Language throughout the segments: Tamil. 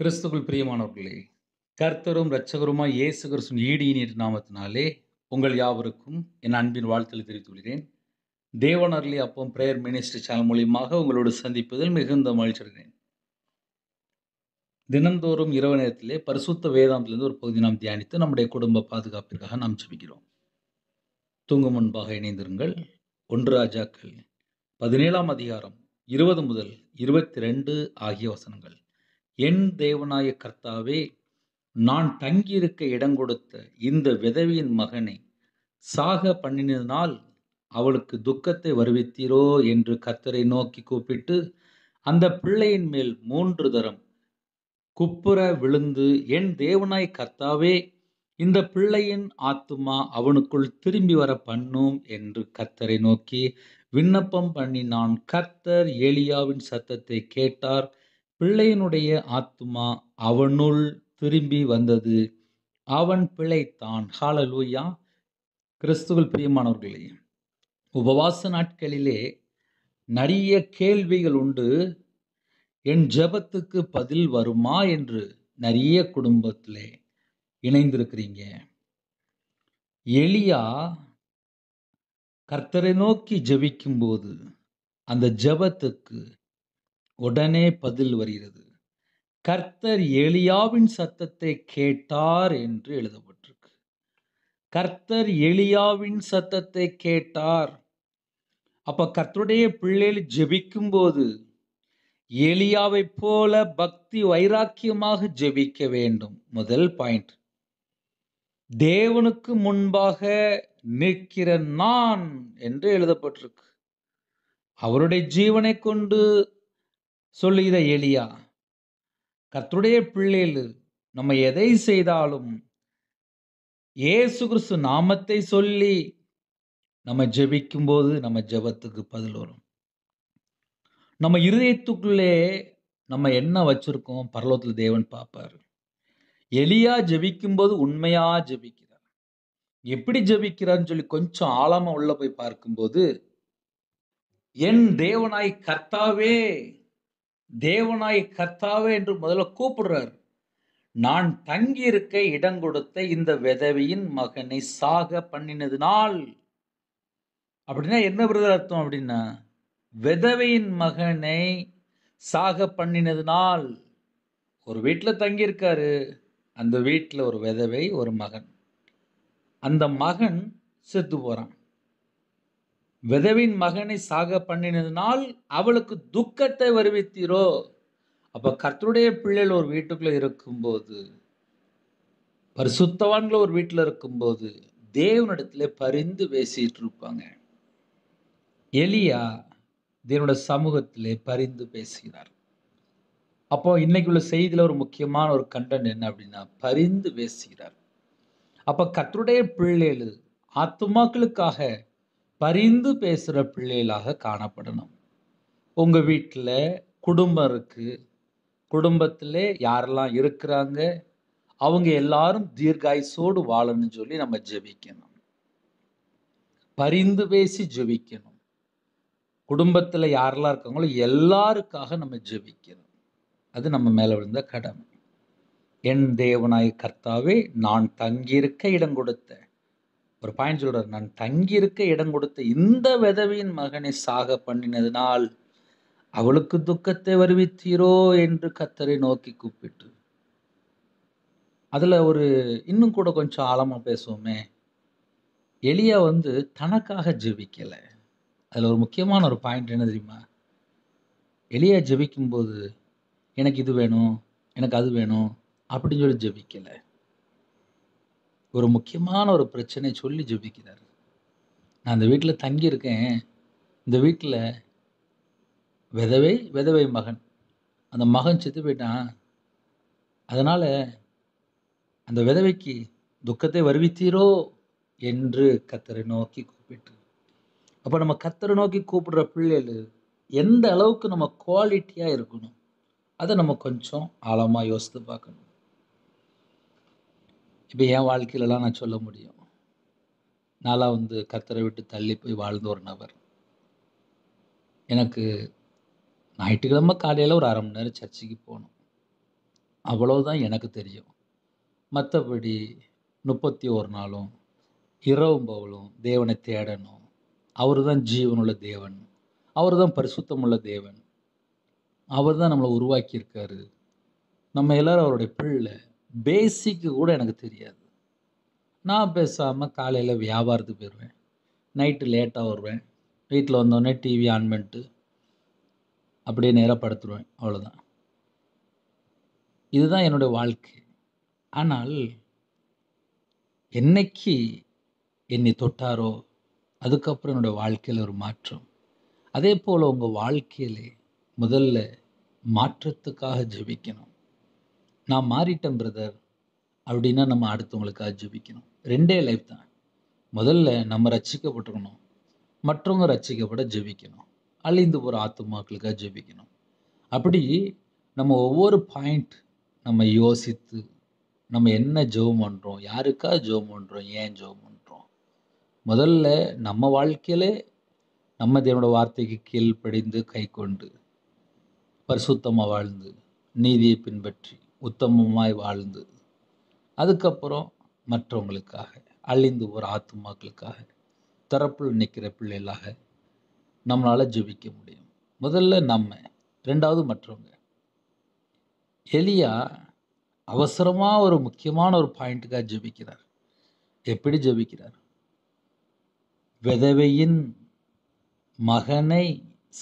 கிறிஸ்துவுக்குள் பிரியமானவர்களே, கர்த்தரும் இரட்சகருமாய் இயேசு கிறிஸ்துவின் ஈடு இனிய நாமத்தினாலே உங்கள் யாவருக்கும் என் அன்பின் வாழ்த்துக்களை தெரிவித்துக் கொள்கிறேன். தேவன் அருளிய அப்பம் பிரேயர் மினிஸ்ட்ரி சேனல் மூலியமாக உங்களோடு சந்திப்பதில் மிகுந்த மகிழ்ச்சி அடைகிறேன். தினந்தோறும் இரவு நேரத்திலே பரிசுத்த வேதாந்தத்திலிருந்து ஒரு பகுதி நாம் தியானித்து நம்முடைய குடும்ப பாதுகாப்பிற்காக நாம் ஜெபிக்கிறோம். தூங்கும் முன்பாக இணைந்திருங்கள். 1 ராஜாக்கள் 17ஆம் அதிகாரம் 20 முதல் 22 ஆகிய வசனங்கள். என் தேவனாய கர்த்தாவே, நான் தங்கியிருக்க இடங்கொடுத்த இந்த விதவையின் மகனை சாக பண்ணினதினால் அவளுக்கு துக்கத்தை வருவித்தீரோ என்று கர்த்தரை நோக்கி கூப்பிட்டு, அந்த பிள்ளையின் மேல் 3 தரம் குப்புற விழுந்து, என் தேவனாய கர்த்தாவே, இந்த பிள்ளையின் ஆத்துமா அவனுக்குள் திரும்பி வர பண்ணும் என்று கர்த்தரை நோக்கி விண்ணப்பம் பண்ணினான். கர்த்தர் எலியாவின் சத்தத்தை கேட்டார். பிள்ளையினுடைய ஆத்துமா அவனுள் திரும்பி வந்தது. அவன் பிழைத்தான். ஹalleluya. கிறிஸ்துவில் பிரியமானவர்களே, உபவாச நாட்களிலே நிறைய கேள்விகள் உண்டு. என் ஜெபத்துக்கு பதில் வருமா என்று நிறைய குடும்பத்திலே இணைந்திருக்கிறீங்க. எலியா கர்த்தரை நோக்கி ஜெபிக்கும்போது அந்த ஜெபத்துக்கு உடனே பதில் வருகிறது. கர்த்தர் எலியாவின் சத்தத்தை கேட்டார் என்று எழுதப்பட்டிருக்கு. கர்த்தர் எலியாவின் சத்தத்தை கேட்டார். அப்ப கர்த்தருடைய பிள்ளைகள் ஜெபிக்கும்போது எலியாவை போல பக்தி வைராக்கியமாக ஜெபிக்க வேண்டும். முதல் பாயிண்ட். தேவனுக்கு முன்பாக நிற்கிற நான் என்று எழுதப்பட்டிருக்கு. அவருடைய ஜீவனை கொண்டு சொல்லுகிற எலியா, கர்த்தருடைய பிள்ளைகள் நம்ம எதை செய்தாலும் இயேசு கிறிஸ்து நாமத்தை சொல்லி நம்ம ஜெபிக்கும்போது நம்ம ஜெபத்துக்கு பதில் வரும். நம்ம இருதயத்துக்குள்ளே நம்ம என்ன வச்சிருக்கோம் பரலோகத்தில் தேவன் பார்ப்பார். எலியா ஜெபிக்கும்போது உண்மையா ஜெபிக்கிறார். எப்படி ஜெபிக்கிறார்னு சொல்லி கொஞ்சம் ஆழமா உள்ள போய் பார்க்கும்போது, என் தேவனாய் கர்த்தாவே, தேவனாய் கர்த்தாவே என்று முதல்ல கூப்பிடுறார். நான் தங்கியிருக்க இடம் கொடுத்த இந்த விதவையின் மகனை சாக பண்ணினதினால். அப்படின்னா என்ன பிரதர் அர்த்தம் அப்படின்னா, விதவையின் மகனை சாக பண்ணினதினால். ஒரு வீட்டுல தங்கியிருக்காரு. அந்த வீட்டுல ஒரு விதவை, ஒரு மகன். அந்த மகன் செத்து போறான். விதவையின் மகனை சாக பண்ணினதினால் அவளுக்கு துக்கத்தை வருவித்தீரோ. அப்ப கர்த்தருடைய பிள்ளைகள் ஒரு வீட்டுக்குள்ள இருக்கும்போது, பரிசுத்தவான்கள் ஒரு வீட்டுல இருக்கும்போது தேவனிடத்துல பரிந்து பேசிட்டு இருப்பாங்க. எலியா தேவனுடைய சமூகத்திலே பரிந்து பேசுகிறார். அப்போ இன்னைக்கு உள்ள செய்தியில ஒரு முக்கியமான ஒரு கண்டென்ட் என்ன அப்படின்னா, பரிந்து பேசுகிறார். அப்ப கர்த்தருடைய பிள்ளைகள் ஆத்துமாக்களுக்காக பரிந்து பேசுற பிள்ளைகளாக காணப்படணும். உங்க வீட்டுல குடும்பம் இருக்கு. குடும்பத்திலே யாரெல்லாம் இருக்கிறாங்க, அவங்க எல்லாரும் தீர்காயுசோடு வாழணும்னு சொல்லி நம்ம ஜெபிக்கணும். பரிந்து பேசி ஜெபிக்கணும். குடும்பத்துல யாரெல்லாம் இருக்காங்களோ எல்லாருக்காக நம்ம ஜெபிக்கணும். அது நம்ம மேல விழுந்த கடமை. என் தேவனாய் கர்த்தாவே, நான் தங்கியிருக்க இடம் கொடுத்த, ஒரு பாயிண்ட் சொல்றாரு, நான் தங்கியிருக்க இடம் கொடுத்த இந்த விதவையின் மகனை சாக பண்ணினதினால் அவளுக்கு துக்கத்தை வருவித்தீரோ என்று கர்த்தரை நோக்கி கூப்பிட்டு. அதுல ஒரு இன்னும் கூட கொஞ்சம் ஆழமா பேசுவோமே. எலியா தனக்காக ஜெபிக்கல. அதுல ஒரு முக்கியமான ஒரு பாயிண்ட் என்ன தெரியுமா? எலியா ஜெபிக்கும்போது எனக்கு இது வேணும், எனக்கு அது வேணும் அப்படின்னு சொல்லி ஜெபிக்கல. ஒரு முக்கியமான ஒரு பிரச்சனை சொல்லி ஜெபிக்கிறார். நான் அந்த வீட்டுல தங்கி இருக்கேன். இந்த வீட்டுல விதவை, விதவை மகன். அந்த மகன் செத்து போயிட்டான். அதனால அந்த விதவைக்கு துக்கத்தை வருவித்தீரோ என்று கர்த்தரை நோக்கி கூப்பிட்டு. அப்ப நம்ம கர்த்தரை நோக்கி கூப்பிடுற பிள்ளைகள் எந்த அளவுக்கு நம்ம குவாலிட்டியா இருக்கணும், அதை நம்ம கொஞ்சம் ஆழமா யோசித்து பார்க்கணும். இப்ப என் வாழ்க்கையிலலாம் நான் சொல்ல முடியும். நான்லாம் கர்த்தரை விட்டு தள்ளி போய் வாழ்ந்த ஒரு நபர். எனக்கு ஞாயிற்றுக்கிழமை காலையில ஒரு 1/2 மணி நேரம் சர்ச்சுக்கு போகணும். அவ்வளவுதான் எனக்கு தெரியும். மற்றபடி 31 நாளும் இரவும் பகலும் தேவனை தேடணும். அவர் தான் ஜீவனுள்ள தேவன். அவர் தான் பரிசுத்தமுள்ள தேவன். அவர் தான் நம்மளை உருவாக்கியிருக்காரு. நம்ம எல்லாரும் அவருடைய பிள்ளை. பேசிக்கு கூட எனக்கு தெரியாது. நான் பேசாமல் காலையில் வியாபாரத்துக்கு போயிடுவேன். நைட்டு லேட்டாக வருவேன். வீட்டில் வந்தோடனே டிவி ஆன் பண்ணிட்டு அப்படியே நேராக படுத்துருவேன். அவ்வளோதான். இதுதான் என்னுடைய வாழ்க்கை. ஆனால் என்னைக்கு என்னை தொட்டாரோ அதுக்கப்புறம் என்னுடைய வாழ்க்கையில் ஒரு மாற்றம். அதே போல் உங்கள் வாழ்க்கையிலே முதல்ல மாற்றத்துக்காக ஜெபிக்கணும். நான் மாறிட்டேன் பிரதர் அப்படின்னா நம்ம அடுத்தவங்களுக்காக ஜெபிக்கணும். 2 லைஃப் தான். முதல்ல நம்ம ரட்சிக்கப்பட்டிருக்கணும். மற்றவங்க ரட்சிக்கப்பட ஜெபிக்கணும். அழிந்து போகிற ஆத்துமாக்களுக்காக ஜெபிக்கணும். அப்படி நம்ம ஒவ்வொரு பாயிண்ட் நம்ம யோசித்து நம்ம என்ன ஜெபம் பண்ணுறோம், யாருக்காக ஜெபம் பண்ணுறோம், ஏன் ஜெபம் பண்ணுறோம். முதல்ல நம்ம வாழ்க்கையிலே நம்ம தேவனோட வார்த்தைக்கு கீழ்ப்படிந்து கை கொண்டு பரிசுத்தமாக வாழ்ந்து நீதியை பின்பற்றி உத்தமமாய் வாழ்ந்து அதுக்கப்புறம் மற்றவங்களுக்காக அழிந்து ஒரு ஆத்துமாக்களுக்காக தரப்பில் நிற்கிற பிள்ளைகளாக நம்மளால் ஜெபிக்க முடியும். முதல்ல நம்ம, 2வது மற்றவங்க. எலியா அவசரமாக ஒரு முக்கியமான ஒரு பாயிண்ட்டுக்காக ஜெபிக்கிறார். எப்படி ஜெபிக்கிறார்? விதவையின் மகனை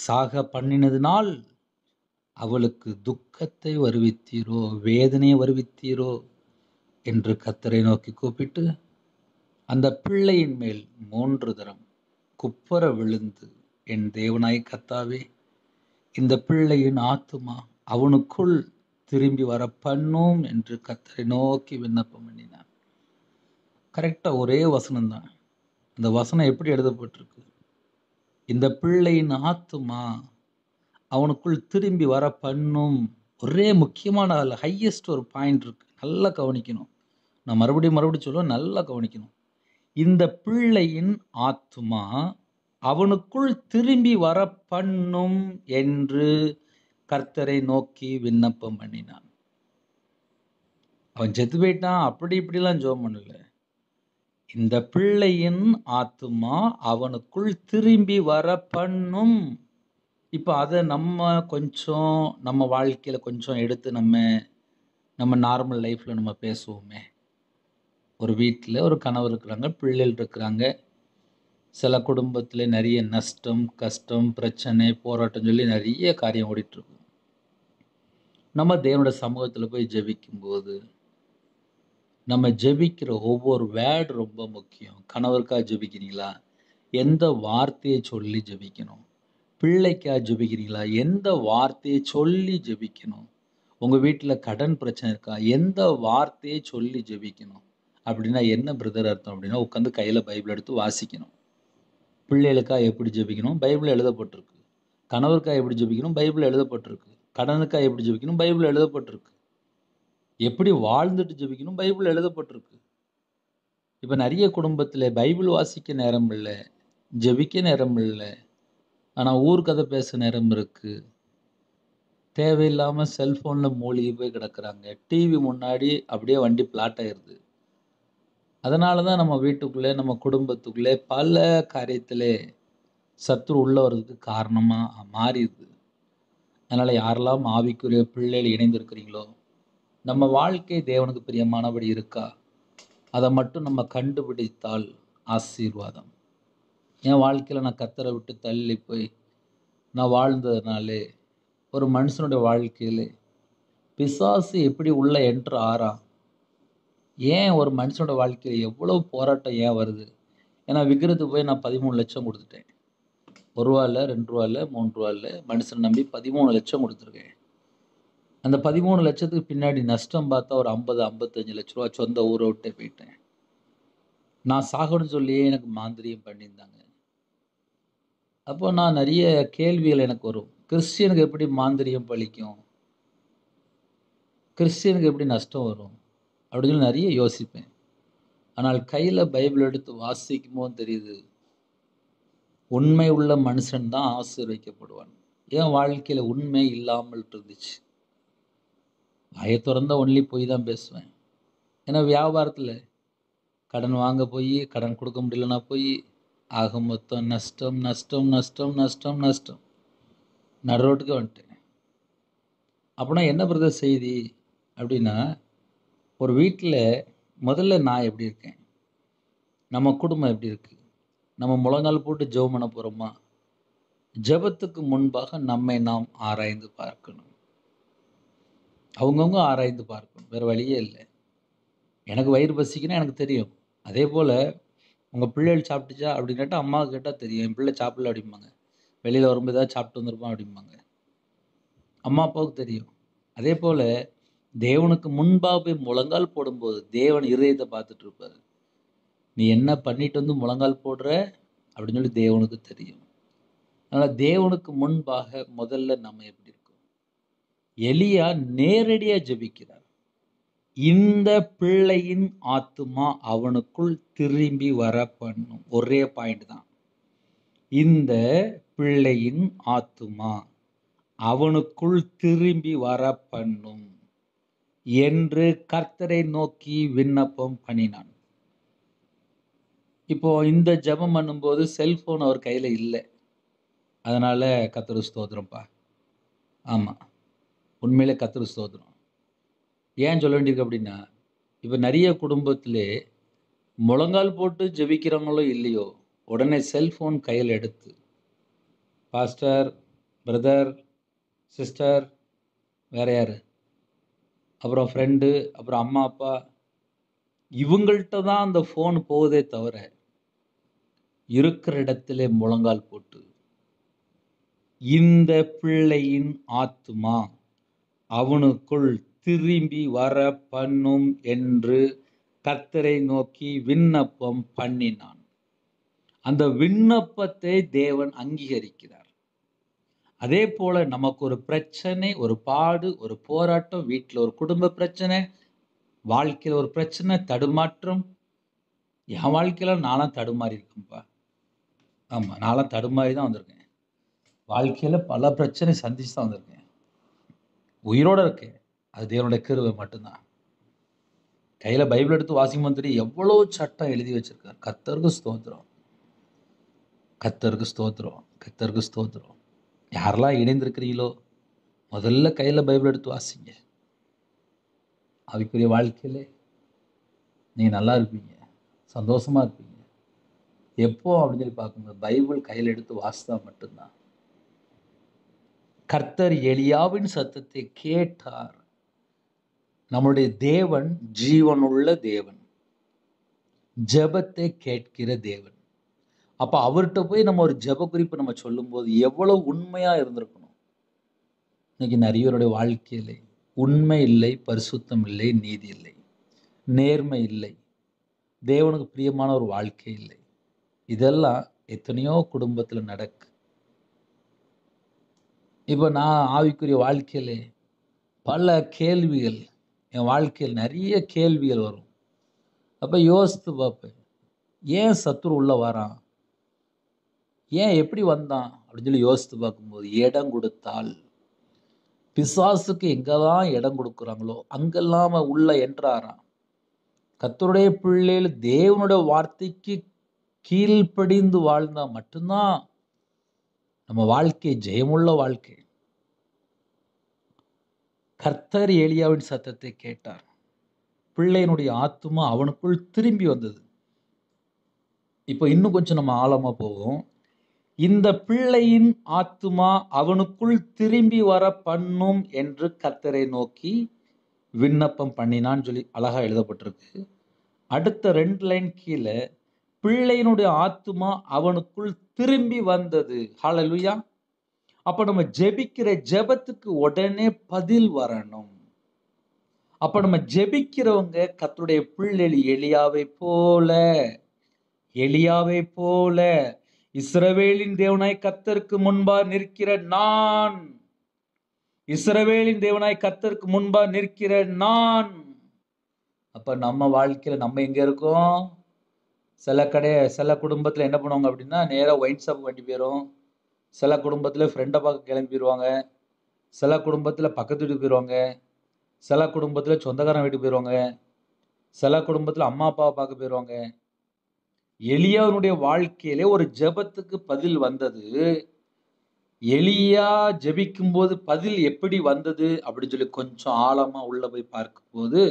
சாக பண்ணினதினால் அவளுக்கு துக்கத்தை வருவித்தீரோ, வேதனையை வருவித்தீரோ என்று கர்த்தரை நோக்கி கூப்பிட்டு அந்த பிள்ளையின் மேல் 3 தரம் குப்புற விழுந்து, என் தேவனாய் கர்த்தாவே, இந்த பிள்ளையின் ஆத்துமா அவனுக்குள் திரும்பி வர பண்ணும் என்று கர்த்தரை நோக்கி விண்ணப்பம் பண்ணினான். கரெக்டாக ஒரே வசனம் தான். அந்த வசனம் எப்படி எழுதப்பட்டிருக்கு? இந்த பிள்ளையின் ஆத்துமா அவனுக்குள் திரும்பி வர பண்ணும். ஒரே முக்கியமான அதில் ஹையஸ்ட் ஒரு பாயிண்ட் இருக்கு. நல்லா கவனிக்கணும். நான் மறுபடியும் சொல்லுவேன், நல்லா கவனிக்கணும். இந்த பிள்ளையின் ஆத்துமா அவனுக்குள் திரும்பி வர பண்ணும் என்று கர்த்தரை நோக்கி விண்ணப்பம் பண்ணினான். அவன் செத்து போயிட்டான் அப்படி இப்படிலாம் ஜெபம் பண்ணல. இந்த பிள்ளையின் ஆத்துமா அவனுக்குள் திரும்பி வர பண்ணும். இப்போ அதை நம்ம வாழ்க்கையில் கொஞ்சம் எடுத்து நம்ம நார்மல் லைஃப்பில் நம்ம பேசுவோமே. ஒரு வீட்டில் ஒரு கணவர் இருக்கிறாங்க, பிள்ளைகள் இருக்கிறாங்க. சில குடும்பத்தில் நிறைய நஷ்டம், கஷ்டம், பிரச்சனை, போராட்டம் சொல்லி நிறைய காரியம் ஓடிட்டுருக்கும். நம்ம தேவனோட சமூகத்தில் போய் ஜெபிக்கும்போது நம்ம ஜெபிக்கிற ஒவ்வொரு வேர்டு ரொம்ப முக்கியம். கணவருக்காக ஜெபிக்கிறீங்களா? எந்த வார்த்தையை சொல்லி ஜெபிக்கணும்? பிள்ளைக்காக ஜெபிக்கிறீங்களா? எந்த வார்த்தையை சொல்லி ஜெபிக்கணும்? உங்கள் வீட்டில் கடன் பிரச்சனை இருக்கா? எந்த வார்த்தையை சொல்லி ஜெபிக்கணும்? அப்படின்னா என்ன பிரதர் அர்த்தம் அப்படின்னா, உட்காந்து கையில் பைபிள் எடுத்து வாசிக்கணும். பிள்ளைகளுக்காக எப்படி ஜெபிக்கணும்? பைபிள் எழுதப்பட்டிருக்கு. கணவருக்காக எப்படி ஜெபிக்கணும்? பைபிள் எழுதப்பட்டிருக்கு. கடனுக்காக எப்படி ஜெபிக்கணும்? பைபிள் எழுதப்பட்டிருக்கு. எப்படி வாழ்ந்துட்டு ஜெபிக்கணும்? பைபிள் எழுதப்பட்டிருக்கு. இப்போ நிறைய குடும்பத்தில் பைபிள் வாசிக்க நேரம் இல்லை, ஜெபிக்க நேரம் இல்லை, ஆனால் ஊர் கதை பேச நேரம் இருக்குது. தேவையில்லாமல் செல்ஃபோனில் மூழ்கி போய் கிடக்குறாங்க. டிவி முன்னாடி அப்படியே வண்டி பிளாட் ஆயிடுது. அதனால தான் நம்ம வீட்டுக்குள்ளே, நம்ம குடும்பத்துக்குள்ளே பல காரியத்தில் சத்துரு உள்ள வர்றதுக்கு காரணமாக மாறிடுது. அதனால் யாரெல்லாம் ஆவிக்குரிய பிள்ளைகள் இணைந்திருக்கிறீங்களோ, நம்ம வாழ்க்கை தேவனுக்கு பிரியமானபடி இருக்கா, அதை மட்டும் நம்ம கண்டுபிடித்தால் ஆசீர்வாதம். என் வாழ்க்கையில் நான் கர்த்தரை விட்டு தள்ளி போய் நான் வாழ்ந்ததுனாலே ஒரு மனுஷனுடைய வாழ்க்கையில் பிசாசு எப்படி உள்ள என்ட்ரு ஆறான்? ஏன் ஒரு மனுஷனோட வாழ்க்கையில் எவ்வளோ போராட்டம் ஏன் வருது? ஏன்னா விற்கிறதுக்கு போய் நான் 13 லட்சம் கொடுத்துட்டேன். 1 ரூபா இல்லை, 2 ரூபா இல்லை, 3 ரூபா இல்லை, மனுஷனை நம்பி 13 லட்சம் கொடுத்துருக்கேன். அந்த 13 லட்சத்துக்கு பின்னாடி நஷ்டம் பார்த்தா ஒரு 50-55 லட்ச ரூபா சொந்த ஊரை விட்டே போயிட்டேன். நான் சாகணும்னு சொல்லியே எனக்கு மாந்திரியம் பண்ணியிருந்தாங்க. அப்போ நான் நிறைய கேள்விகள் எனக்கு வரும். கிறிஸ்டியனுக்கு எப்படி மாந்திரியம் பலிக்கும்? கிறிஸ்டியனுக்கு எப்படி நஷ்டம் வரும் அப்படின்னு சொல்லி நிறைய யோசிப்பேன். ஆனால் கையில் பைபிள் எடுத்து வாசிக்கும் போது தெரியுது, உண்மை உள்ள மனுஷன் தான் ஆசீர்வதிக்கப்படுவான். என் வாழ்க்கையில் உண்மை இல்லாமல் இருந்துச்சு. வாயை திறந்தா ஒன்லி போய் தான் பேசுவேன். ஏன்னா வியாபாரத்தில் கடன் வாங்க போய் கடன் கொடுக்க முடியலன்னா போய் ஆக மொத்தம் நஷ்டம் நஷ்டம் நஷ்டம் நஷ்டம் நஷ்டம். நடு ரோட்டுக்கு வந்துட்டேன். அப்படின்னா என்ன பிரதர் செய்தி அப்படின்னா, ஒரு வீட்டில் முதல்ல நான் எப்படி இருக்கேன், நம்ம குடும்பம் எப்படி இருக்கு, நம்ம முழங்கால் போட்டு ஜெபம் பண்ண போகிறோமா? ஜெபத்துக்கு முன்பாக நம்மை நாம் ஆராய்ந்து பார்க்கணும். அவங்கவுங்க ஆராய்ந்து பார்க்கணும், வேறு வழியே இல்லை. எனக்கு வயிறு பசிக்குன்னா எனக்கு தெரியும். அதே போல் உங்கள் பிள்ளைகள் சாப்பிட்டுச்சா அப்படின்னுட்டு அம்மாவுக்கு கேட்டால் தெரியும். என் பிள்ளை சாப்பிடல அப்படிம்பாங்க. வெளியில் வரும்போது ஏதாவது சாப்பிட்டு வந்திருப்பான் அப்படிம்பாங்க. அம்மா அப்பாவுக்கு தெரியும். அதே போல் தேவனுக்கு முன்பாக போய் முழங்கால் போடும்போது தேவன் இருதயத்தை பார்த்துட்டு இருப்பார். நீ என்ன பண்ணிட்டு வந்து முழங்கால் போடுற அப்படின்னு சொல்லி தேவனுக்கு தெரியும். அதனால் தேவனுக்கு முன்பாக முதல்ல நம்ம எப்படி இருக்கோம்? எலியா நேரடியாக ஜெபிக்கிறார். இந்த பிள்ளையின் ஆத்துமா அவனுக்குள் திரும்பி வர பண்ணும். ஒரே பாயிண்ட் தான். இந்த பிள்ளையின் ஆத்துமா அவனுக்குள் திரும்பி வர பண்ணும் என்று கர்த்தரை நோக்கி விண்ணப்பம் பண்ணினான். இப்போ இந்த ஜெபம் பண்ணும்போது செல்போன் அவர் கையில் இல்லை. அதனால கர்த்தருக்கு ஸ்தோத்திரம்ப்பா. ஆமாம், உண்மையிலே கர்த்தருக்கு ஸ்தோத்திரம். ஏன் சொல்ல வேண்டியிருக்கு அப்படின்னா, இப்போ நிறைய குடும்பத்திலே முழங்கால் போட்டு ஜெபிக்கிறவங்களோ இல்லையோ, உடனே செல்ஃபோன் கையில் எடுத்து பாஸ்டர், பிரதர், சிஸ்டர், வேற யார், அப்புறம் ஃப்ரெண்டு, அப்புறம் அம்மா அப்பா, இவங்கள்ட்ட தான் அந்த ஃபோன் போகுதே தவிர இருக்கிற இடத்திலே முழங்கால் போட்டு இந்த பிள்ளையின் ஆத்துமா அவனுக்குள் திரும்பி வர பண்ணும் என்று கர்த்தரை நோக்கி விண்ணப்பம் பண்ணினான். அந்த விண்ணப்பத்தை தேவன் அங்கீகரிக்கிறார். அதே போல நமக்கு ஒரு பிரச்சனை, ஒரு பாடு, ஒரு போராட்டம், வீட்டில் ஒரு குடும்ப பிரச்சனை, வாழ்க்கையில் ஒரு பிரச்சனை, தடுமாற்றம். என் வாழ்க்கையில நானும் தடுமாறி இருக்கேன்ப்பா. ஆமாம், நானும் தடுமாறி தான் வந்திருக்கேன். வாழ்க்கையில் பல பிரச்சனை சந்திச்சு தான் வந்திருக்கேன். உயிரோடு இருக்கேன், அது தேவனுடைய கிருபை மட்டும்தான். கையில் பைபிள் எடுத்து வாசிக்கும் தெரியும் எவ்வளோ சட்டம் எழுதி வச்சிருக்கார். கர்த்தருக்கு ஸ்தோத்திரம், கர்த்தருக்கு ஸ்தோத்திரம், கர்த்தருக்கு ஸ்தோத்திரம். யாரெல்லாம் இணைந்திருக்கிறீங்களோ முதல்ல கையில் பைபிள் எடுத்து வாசிங்க. ஆவிக்குரிய வாழ்க்கையிலே நீங்கள் நல்லா இருப்பீங்க, சந்தோஷமாக இருப்பீங்க. எப்போ அப்படின்னு சொல்லி பார்க்கும்போது பைபிள் கையில் எடுத்து வாசித்தா மட்டும்தான். கர்த்தர் எலியாவின் சத்தத்தை கேட்டார். நம்முடைய தேவன் ஜீவனுள்ள தேவன், ஜெபத்தை கேட்கிற தேவன். அப்போ அவர்கிட்ட போய் நம்ம ஒரு ஜெப குறிப்பு நம்ம சொல்லும்போது எவ்வளவு உண்மையாக இருந்திருக்கணும். இன்னைக்கு நிறையவருடைய வாழ்க்கையிலே உண்மை இல்லை, பரிசுத்தம் இல்லை, நீதி இல்லை, நேர்மை இல்லை, தேவனுக்கு பிரியமான ஒரு வாழ்க்கை இல்லை. இதெல்லாம் எத்தனையோ குடும்பத்தில் நடக்கு. இப்போ நான் ஆவிக்குரிய வாழ்க்கையிலே பல கேள்விகள், என் வாழ்க்கையில் நிறைய கேள்விகள் வரும். அப்போ யோசித்து பார்ப்பேன், ஏன் சத்துரு உள்ள வரான், ஏன் எப்படி வந்தான் அப்படின்னு சொல்லி யோசித்து பார்க்கும்போது, இடம் கொடுத்தால் பிசாசுக்கு எங்கெல்லாம் இடம் கொடுக்குறாங்களோ அங்கெல்லாம் உள்ள என்றாராம். கர்த்தருடைய பிள்ளைகள் தேவனுடைய வார்த்தைக்கு கீழ்ப்படிந்து வாழ்ந்தா மட்டும்தான் நம்ம வாழ்க்கை ஜெயமுள்ள வாழ்க்கை. கர்த்தர் எலியாவின் சத்தத்தை கேட்டார். பிள்ளையினுடைய ஆத்துமா அவனுக்குள் திரும்பி வந்தது. இப்போ இன்னும் கொஞ்சம் நம்ம ஆழமா போவோம். இந்த பிள்ளையின் ஆத்துமா அவனுக்குள் திரும்பி வர பண்ணும் என்று கர்த்தரை நோக்கி விண்ணப்பம் பண்ணினான்னு சொல்லி அழகா எழுதப்பட்டிருக்கு. அடுத்த 2 லைன் கீழே பிள்ளையினுடைய ஆத்துமா அவனுக்குள் திரும்பி வந்தது. ஹல்லேலூயா. அப்ப நம்ம ஜெபிக்கிற ஜெபத்துக்கு உடனே பதில் வரணும். அப்ப நம்ம ஜெபிக்கிறவங்க கர்த்தருடைய பிள்ளைகள் எலியாவை போல இஸ்ரவேலின் தேவனாய் கர்த்தருக்கு முன்பா நிற்கிற நான், இஸ்ரவேலின் தேவனாய் கர்த்தருக்கு முன்பா நிற்கிற நான். அப்ப நம்ம வாழ்க்கையில நம்ம எங்க இருக்கோம்? சில குடும்பத்துல என்ன பண்ணுவாங்க அப்படின்னா, நேரா ஒயின் ஷாப் வண்டி போயிடும். சில குடும்பத்துல ஃப்ரெண்டை பார்க்க கிளம்பிடுவாங்க. சில குடும்பத்துல பக்கத்து வீட்டுக்கு போயிடுவாங்க. சில குடும்பத்தில் சொந்தக்காரன் வீட்டுக்கு போயிடுவாங்க, சில குடும்பத்தில் அம்மா அப்பாவை பார்க்க போயிடுவாங்க. எலியாவுடைய வாழ்க்கையிலே ஒரு ஜெபத்துக்கு பதில் வந்தது. எலியா ஜெபிக்கும்போது பதில் எப்படி வந்தது அப்படின்னு சொல்லி கொஞ்சம் ஆழமா உள்ள போய் பார்க்கும்போது,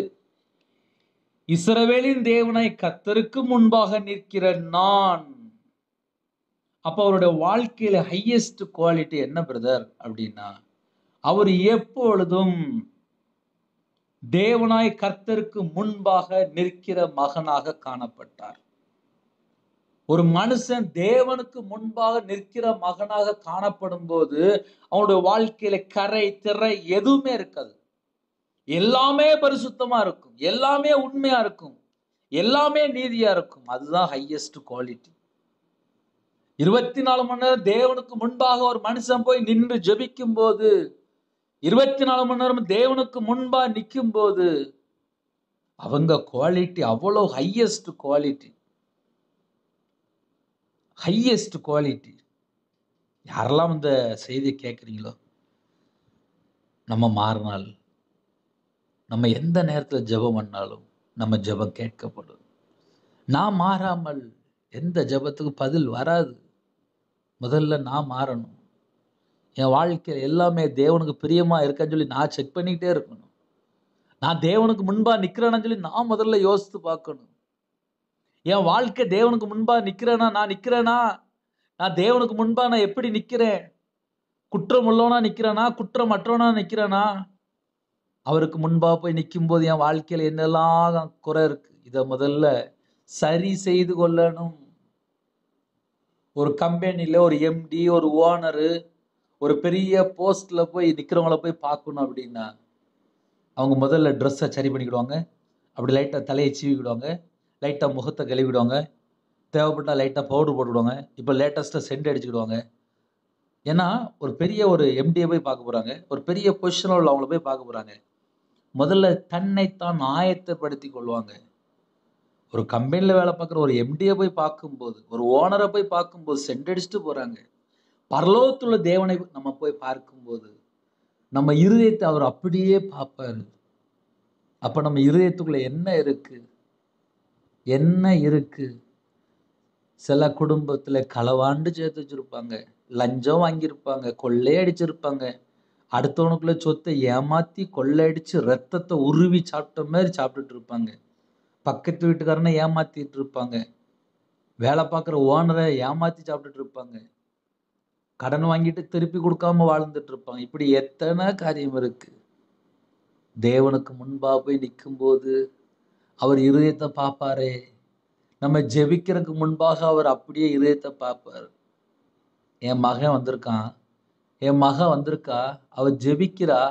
இஸ்ரவேலின் தேவனாய் கர்த்தருக்கு முன்பாக நிற்கிற நான். அப்ப அவருடைய வாழ்க்கையில ஹையஸ்ட் குவாலிட்டி என்ன பிரதர் அப்படின்னா, அவர் எப்பொழுதும் தேவனாய் கர்த்தருக்கு முன்பாக நிற்கிற மகனாக காணப்பட்டார். ஒரு மனுஷன் தேவனுக்கு முன்பாக நிற்கிற மகனாக காணப்படும் போது அவனுடைய வாழ்க்கையில கரை திரை எதுவுமே இருக்காது. எல்லாமே பரிசுத்தமா இருக்கும், எல்லாமே உண்மையா இருக்கும், எல்லாமே நீதியா இருக்கும். அதுதான் ஹையஸ்ட் குவாலிட்டி. 24 மணி நேரம் தேவனுக்கு முன்பாக ஒரு மனுஷன் போய் நின்று ஜெபிக்கும் போது, 24 மணி நேரம் தேவனுக்கு முன்பா நிற்கும் போது அவங்க குவாலிட்டி அவ்வளவு ஹையஸ்ட் குவாலிட்டி. Highest quality. யாரெல்லாம் இந்த செய்தியை கேட்குறீங்களோ, நம்ம மாறினால், நம்ம எந்த நேரத்தில் ஜெபம் பண்ணாலும் நம்ம ஜெபம் கேட்கப்படும். நான் மாறாமல் எந்த ஜெபத்துக்கு பதில் வராது. முதல்ல நான் மாறணும். என் வாழ்க்கையில் எல்லாமே தேவனுக்கு பிரியமா இருக்கான்னு சொல்லி நான் செக் பண்ணிக்கிட்டே இருக்கணும். நான் தேவனுக்கு முன்பா நிற்கிறேன்னு சொல்லி நான் முதல்ல யோசித்து பார்க்கணும். என் வாழ்க்கை தேவனுக்கு முன்பா நிற்கிறேனா, நான் தேவனுக்கு முன்பா நான் எப்படி நிற்கிறேன்? குற்றம் உள்ளவனா நிற்கிறேனா, குற்றமற்றவனா நிற்கிறேனா? அவருக்கு முன்பா போய் நிற்கும் போது என் வாழ்க்கையில் என்னெல்லாம் குறை இருக்கு, இதை முதல்ல சரி செய்து கொள்ளணும். ஒரு கம்பெனியில் ஒரு எம்டி, ஒரு ஓனரு, ஒரு பெரிய போஸ்ட்ல போய் நிற்கிறவங்கள போய் பார்க்கணும் அப்படின்னா, அவங்க முதல்ல ட்ரெஸ்ஸை சரி பண்ணிக்கிடுவாங்க, அப்படி லைட்டாக தலையை சீவிக்கிடுவாங்க, லைட்டாக முகத்தை கழுவிடுவாங்க, தேவைப்பட்டால் லைட்டாக பவுடர் போட்டுவிடுவாங்க, இப்போ லேட்டஸ்ட்டாக சென்ட் அடிச்சுக்கிடுவாங்க. ஏன்னா ஒரு பெரிய ஒரு எம்டியை போய் பார்க்க போகிறாங்க, ஒரு பெரிய பொசிஷனில் உள்ள அவங்கள போய் பார்க்க போகிறாங்க. முதல்ல தன்னைத்தான் ஆயத்தப்படுத்தி கொள்வாங்க. ஒரு கம்பெனியில் வேலை பார்க்குற ஒரு எம்டியை போய் பார்க்கும்போது, ஒரு ஓனரை போய் பார்க்கும்போது சென்ட் அடிச்சுட்டு போகிறாங்க. பரலோகத்துள்ள தேவனை நம்ம போய் பார்க்கும்போது நம்ம இருதயத்தை அவர் அப்படியே பார்ப்பாரு. அப்ப நம்ம இருதயத்துக்குள்ள என்ன இருக்கு, என்ன இருக்கு? சில குடும்பத்துல களவாண்டு சேர்த்து வச்சிருப்பாங்க, லஞ்சம் வாங்கியிருப்பாங்க, கொள்ளையடிச்சிருப்பாங்க, அடுத்தவனுக்குள்ள சொத்தை ஏமாத்தி கொள்ளையடிச்சு ரத்தத்தை உருவி சாப்பிட்ட மாதிரி சாப்பிட்டுட்டு இருப்பாங்க, பக்கத்து வீட்டுக்காரனை ஏமாத்திட்டு இருப்பாங்க, வேலை பார்க்குற ஓனரை ஏமாத்தி சாப்பிட்டுட்டு இருப்பாங்க, கடன் வாங்கிட்டு திருப்பி கொடுக்காம வாழ்ந்துட்டு இருப்பாங்க. இப்படி எத்தனை காரியம் இருக்கு. தேவனுக்கு முன்பா போய் நிற்கும் போது அவர் இருதயத்தை பார்ப்பாரே. நம்ம ஜெபிக்கிறதுக்கு முன்பாக அவர் அப்படியே இருதயத்தை பார்ப்பார். என் மகன் வந்திருக்கான், என் மகன் வந்திருக்கா, அவ ஜெபிக்கிறா,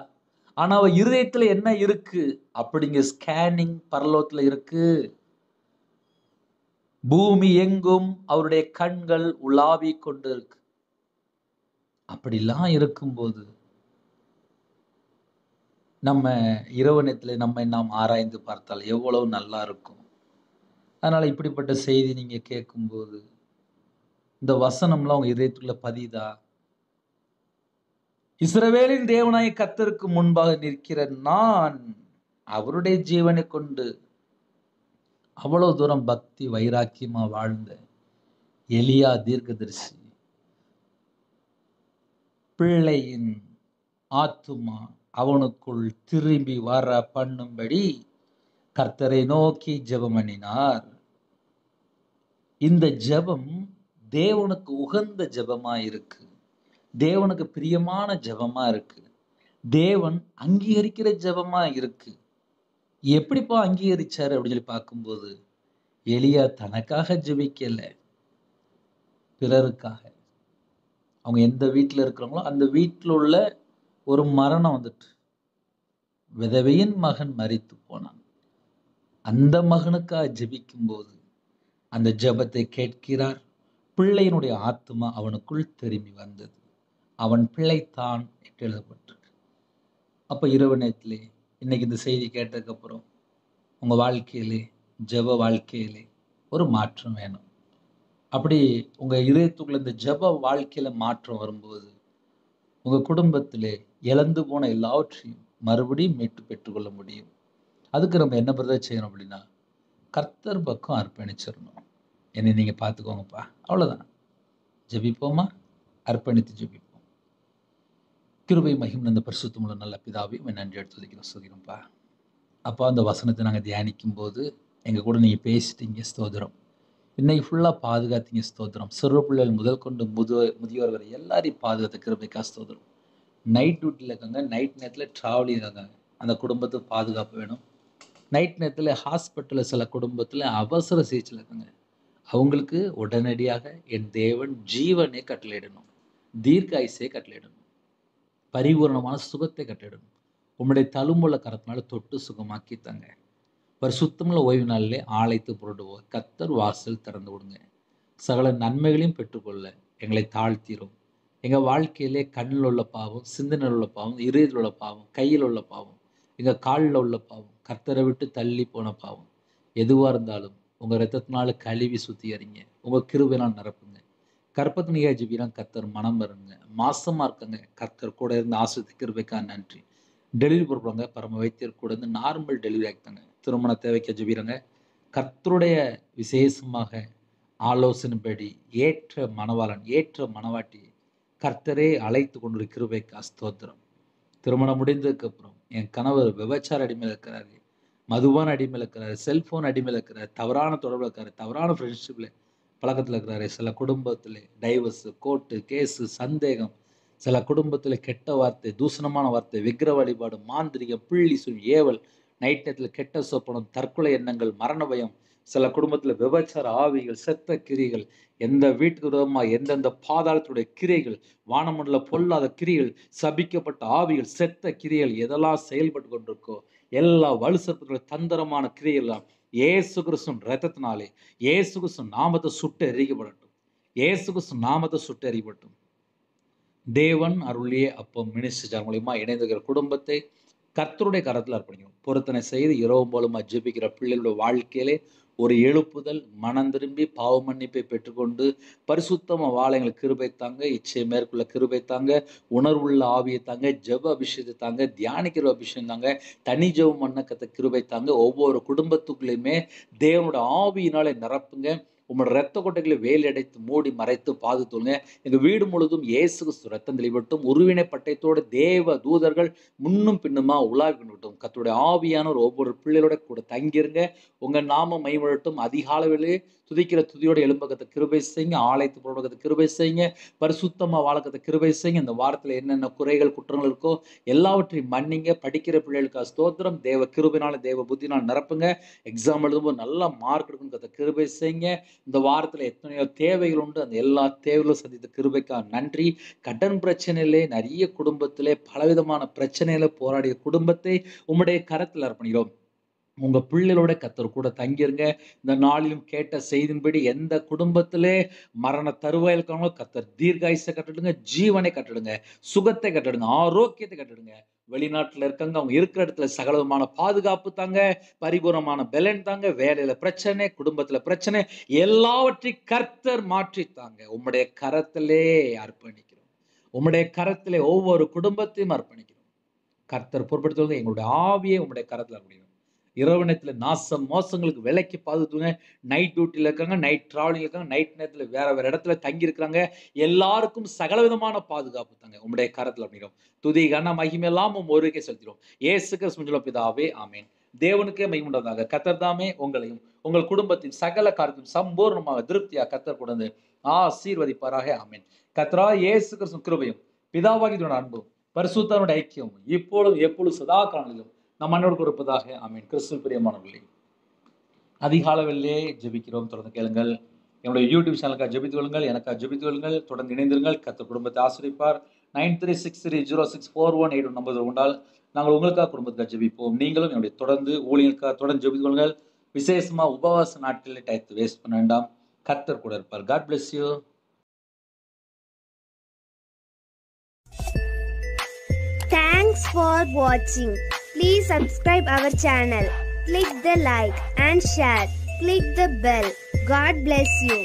ஆனா அவ இருதயத்துல என்ன இருக்கு அப்படிங்க ஸ்கேனிங் பரலோகத்துல இருக்கு. பூமி எங்கும் அவருடைய கண்கள் உலாவி கொண்டு இருக்கு. அப்படிலாம் இருக்கும்போது நம்ம இரவு நேரத்தில் நம்மை நாம் ஆராய்ந்து பார்த்தால் எவ்வளவு நல்லா இருக்கும். அதனால இப்படிப்பட்ட செய்தி நீங்க கேட்கும்போது இந்த வசனம்லாம் உங்க இதயத்துக்குள்ள பதிதா? இஸ்ரவேலின் தேவனாய கர்த்தருக்கு முன்பாக நிற்கிற நான் அவருடைய ஜீவனை கொண்டு அவ்வளவு தூரம் பக்தி வைராக்கியமா வாழ்ந்த எலியா தீர்க்கதரிசி பிள்ளையின் ஆத்துமா அவனுக்குள் திரும்பி வர பண்ணும்படி கர்த்தரை நோக்கி ஜெபம் பண்ணினார். இந்த ஜெபம் தேவனுக்கு உகந்த ஜெபமா இருக்கு, தேவனுக்கு பிரியமான ஜெபமா இருக்கு, தேவன் அங்கீகரிக்கிற ஜெபமா இருக்கு. எப்படிப்பா அங்கீகரிச்சாரு அப்படின்னு சொல்லி பார்க்கும்போது, எலியா தனக்காக ஜெபிக்கல, பிறருக்காக. அவங்க எந்த வீட்டில் இருக்கிறாங்களோ அந்த வீட்டில் உள்ள ஒரு மரணம் வந்துட்டு, விதவையின் மகன் மரித்து போனான். அந்த மகனுக்காக ஜெபிக்கும் போது அந்த ஜெபத்தை கேட்கிறார். பிள்ளையினுடைய ஆத்மா அவனுக்குள் திரும்பி வந்தது, அவன் பிள்ளைத்தான் என்று எழுதப்பட்டிருக்கு. அப்ப இரவு நேரத்திலே இன்னைக்கு இந்த செய்தி கேட்டதுக்கு அப்புறம் உங்க வாழ்க்கையிலே, ஜெப வாழ்க்கையிலே ஒரு மாற்றம் வேணும். அப்படி உங்க இதயத்துக்குள்ள இந்த ஜெப வாழ்க்கையில மாற்றம் வரும்போது உங்க குடும்பத்திலே இழந்து போன எல்லாவற்றையும் மறுபடியும் மீட்டு பெற்றுக்கொள்ள முடியும். அதுக்கு நம்ம என்ன பிரதர் செய்யணும் அப்படின்னா, கர்த்தர் பக்கம் அர்ப்பணிச்சிடணும். என்னை நீங்கள் பார்த்துக்கோங்கப்பா, அவ்வளோதான். ஜெபிப்போமா? அர்ப்பணித்து ஜெபிப்போம். கிருபை மகிமை இந்த பரிசுத்தமுள்ள நல்ல பிதாவே நன்றி எடுத்து சொல்கிறோம்ப்பா. அப்பா, அந்த வசனத்தை நாங்கள் தியானிக்கும் போது எங்கள் கூட நீங்கள் பேசிட்டீங்க, ஸ்தோத்திரம். இன்னைக்கு ஃபுல்லாக பாதுகாத்தீங்க, ஸ்தோத்திரம். சிறு பிள்ளைகள் முதல் கொண்டு முதியோர் வரை எல்லாரையும் பாதுகாத்த கிருபைக்கா ஸ்தோத்திரம். நைட் டியூட்டியில் இருக்காங்க, நைட் நேரத்தில் ட்ராவலிங் இருக்காங்க, அந்த குடும்பத்துக்கு பாதுகாப்பு வேணும். நைட் நேரத்தில் ஹாஸ்பிட்டலில் சில குடும்பத்தில் அவசர சிகிச்சையில் இருக்காங்க, அவங்களுக்கு உடனடியாக என் தேவன் ஜீவனை கட்டளையிடணும், தீர்க்காயுசை கட்டளையிடணும், பரிபூர்ணமான சுகத்தை கட்டளையிடணும். உம்முடைய தழும்புள்ள கரத்தினால தொட்டு சுகமாக்கி தாங்க. பரிசுத்தமுள்ள ஓய்வு நாளிலே ஆலயத்து புரட்டுவோ கர்த்தர் வாசல் திறந்து விடுங்க. சகல நன்மைகளையும் பெற்றுக்கொள்ள எங்களை தாழ்த்திரும். எங்கள் வாழ்க்கையிலே கண்ணில் உள்ள பாவம், சிந்தனையில் உள்ள பாவம், இதயத்தில் உள்ள பாவம், கையில் உள்ள பாவம், எங்கள் காலில் உள்ள பாவம், கர்த்தரை விட்டு தள்ளி போன பாவம் எதுவாக இருந்தாலும் உங்கள் ரத்தத்தினால கழுவி சுத்திகரிங்க. உங்கள் கிருபையினால் நிரப்புங்க. கற்பத்து நிகழ்ச்சிலாம் கர்த்தர் மனம் வருங்க. மாசமாக இருக்காங்க, கர்த்தர் கூட இருந்து ஆசிரியர் கிருபைக்காக நன்றி. டெலிவரி போடுறாங்க, பரம வைத்தியர் கூட இருந்து நார்மல் டெலிவரி ஆகிட்டாங்க. திருமண தேவைக்க ஜெபிறாங்க. கர்த்தருடைய விசேஷமாக ஆலோசனைப்படி ஏற்ற மணவாளன், ஏற்ற மணவாட்டி கர்த்தரே அழைத்து கொண்டு கிருபைக்கா ஸ்தோத்திரம். திருமணம் முடிந்ததுக்கு அப்புறம் என் கணவர் விபச்சார அடிமையில் இருக்கிறாரு, மதுபான அடிமையில் இருக்கிறாரு, செல்போன் அடிமையில் இருக்கிறாரு, தவறான தொடர்பில் இருக்கிறாரு, தவறான ஃப்ரெண்ட்ஷிப்பில் பழக்கத்தில் இருக்கிறாரு. சில குடும்பத்தில் டைவர்ஸு, கோர்ட்டு கேஸு, சந்தேகம், சில குடும்பத்தில் கெட்ட வார்த்தை, தூஷணமான வார்த்தை, விக்கிர வழிபாடு, மாந்திரிகம், பிள்ளி சுழி, ஏவல், நைட் நேரத்தில் கெட்ட சொப்பனம், தற்கொலை எண்ணங்கள், மரண பயம், சில குடும்பத்தில் விபச்சார ஆவிகள், செத்த கிரிகள், எந்த வீட்டுக்கு விரோதமாக எந்தெந்த பாதாளத்துடைய கிரைகள், வானமண்டல பொல்லாத கிரிகள், சபிக்கப்பட்ட ஆவிகள், செத்த கிரிகள் எதெல்லாம் செயல்பட்டு கொண்டிருக்கோ எல்லா வலுசற்புடைய தந்திரமான கிரியெல்லாம் இயேசு கிறிஸ்துவின் இரத்தத்தினாலே இயேசு கிறிஸ்து நாமத்தை சுட்டு எரிக்கப்படட்டும். இயேசு கிறிஸ்து நாமத்தை சுட்டு எரிக்கப்படட்டும். தேவன் அருளிய அப்பம் மினிஸ்டர் மூலியமா இணைந்துகிற குடும்பத்தை கர்த்தருடைய கரத்தில் அர்ப்பணிக்கணும். பொருத்தனை செய்து இரவு மூலமா ஜெபிக்கிற பிள்ளைகளுடைய வாழ்க்கையிலே ஒரு எழுப்புதல், மனம் திரும்பி பாவ மன்னிப்பை பெற்றுக்கொண்டு பரிசுத்தமா வாழ எங்களுக்கு கிருபை தாங்க. இச்சை மேற்கொள்ள கிருபை தாங்க. உணர்வுள்ள ஆவியை தாங்க. ஜெப அபிஷேகத்தை தாங்க. தியானிக்கிற அபிஷேகம் தாங்க. தனி ஜெபம் பண்ண கத்த கிருபை தாங்க. ஒவ்வொரு குடும்பத்துக்குள்ளேயுமே தேவனுடைய ஆவியினாலே நிரப்புங்க. உங்களோட ரத்த கொட்டைகளை வேலி அடைத்து மூடி மறைத்து பாதுகாத்துங்க. எங்க வீடு முழுதும் இயேசு கிறிஸ்து ரத்தம் தெளிவட்டும். உருவினை பட்டயத்தோடு தேவ தூதர்கள் முன்னும் பின்னுமா உலாவி கொண்டுட்டும். கர்த்தருடைய ஆவியானவர் ஒவ்வொரு பிள்ளைகளோட கூட தங்கிருங்க. உங்க நாமம் மைமழட்டும். அதிகாலையிலே துதிக்கிற துதியோட எழும்பகத்தை கிருபை செய்யுங்க. ஆலயத்து போடுறகத்தை கிருபை செய்யுங்க. பரிசுத்தமா வாழக்கத்தை கிருபை செய்யுங்க. இந்த வாரத்துல என்னென்ன குறைகள் குற்றங்கள் இருக்கோ எல்லாவற்றையும் மன்னிங்க. படிக்கிற பிள்ளைகளுக்கு ஸ்தோத்திரம். தேவ கிருபையினால தேவ புத்தினால நிரப்புங்க. எக்ஸாம் எழுதும்போது நல்லா மார்க் எடுக்கணும் கத்த கிருபை செய்யுங்க. இந்த வாரத்துல எத்தனையோ தேவைகள் உண்டு, அந்த எல்லா தேவைகளும் சந்தித்த கிருபைக்காக நன்றி. கடன் பிரச்சனையிலே நிறைய குடும்பத்திலே பலவிதமான பிரச்சனையில போராடிய குடும்பத்தை உம்முடைய கரத்தில் அர்ப்பணிக்கிறோம். உங்க பிள்ளைகளோட கர்த்தர் கூட தங்கிருங்க. இந்த நாளிலும் கேட்ட செய்தின்படி எந்த குடும்பத்திலே மரண தருவாயில் இருக்காங்களோ கர்த்தர் தீர்காயுசை கட்டிடுங்க, ஜீவனை கட்டிடுங்க, சுகத்தை கட்டிடுங்க, ஆரோக்கியத்தை கட்டிடுங்க. வெளிநாட்டுல இருக்காங்க, அவங்க இருக்கிற இடத்துல சகலமான பாதுகாப்பு தாங்க, பரிபூர்ணமான பலன் தாங்க. வேலையில பிரச்சனை, குடும்பத்துல பிரச்சனை, எல்லாவற்றையும் கர்த்தர் மாற்றித்தாங்க. உம்முடைய கரத்திலே அர்ப்பணிக்கிறோம். உம்முடைய கரத்திலே ஒவ்வொரு குடும்பத்தையும் அர்ப்பணிக்கிறோம். கர்த்தர் பொறுப்படுத்துவங்க. எங்களுடைய ஆவியை உம்முடைய கரத்துல அர்ப்பணிக்கிறோம். இரவு நேரத்தில் நாசம் மோசங்களுக்கு விலைக்கு பாதுகாத்துங்க. நைட் டியூட்டியில் இருக்காங்க, நைட் டிராவலிங் இருக்காங்க, நைட் நேரத்தில் வேற வேற இடத்துல தங்கி இருக்கிறாங்க. எல்லாருக்கும் சகல விதமான பாதுகாப்பு தாங்க. உங்களுடைய கரத்தில் அப்படிங்கிறோம். துதி கன மகிமையெல்லாம் ஒருவருக்கே செலுத்திடும். இயேசு கிறிஸ்து பிதாவே ஆமேன். தேவனுக்கே மகிமுண்டதாக. கர்த்தர் தாமே உங்களையும் உங்கள் குடும்பத்தின் சகல காரியத்தையும் சம்பூர்ணமாக திருப்தியாக கர்த்தர் கொண்டு ஆசீர்வதிப்பாராக. ஆமேன். கர்த்தரா இயேசு கிறிஸ்து கிருபையும் பிதாவாகிய அன்பும் பரிசுத்தனுடைய ஐக்கியம் இப்பொழுது எப்பொழுது சதா காலங்களிலும் நம் மன்னோடு கொடுப்பதாக. ஆமீன். கிறிஸ்துவில் பிரியமானவர்களே, அதிகாலவிலே ஜெபிக்கிறோம். தொடர்ந்து கேளுங்கள். என்னுடைய யூடியூப் சேனலுக்காக ஜெபித்து கொள்ளுங்கள். எனக்காக ஜெபித்து கொள்ளுங்கள். தொடர்ந்து இணைந்திருங்கள். கர்த்தர் குடும்பத்தை ஆசீர்வதிப்பார். 9363064181 நம்பர் கொண்டால் நாங்கள் உங்களுக்காக குடும்பத்துக்காக ஜெபிப்போம். நீங்களும் என்னுடைய தொடர்ந்து ஊழியர்களுக்காக தொடர்ந்து ஜெபித்து கொள்ளுங்கள். விசேஷமா உபவாச நாட்களில் டயத்தை வேஸ்ட் பண்ண வேண்டாம். கர்த்தர் கூட இருப்பார். God bless you. Thanks for watching. Please subscribe our channel. Click the like and share. Click the bell. God bless you.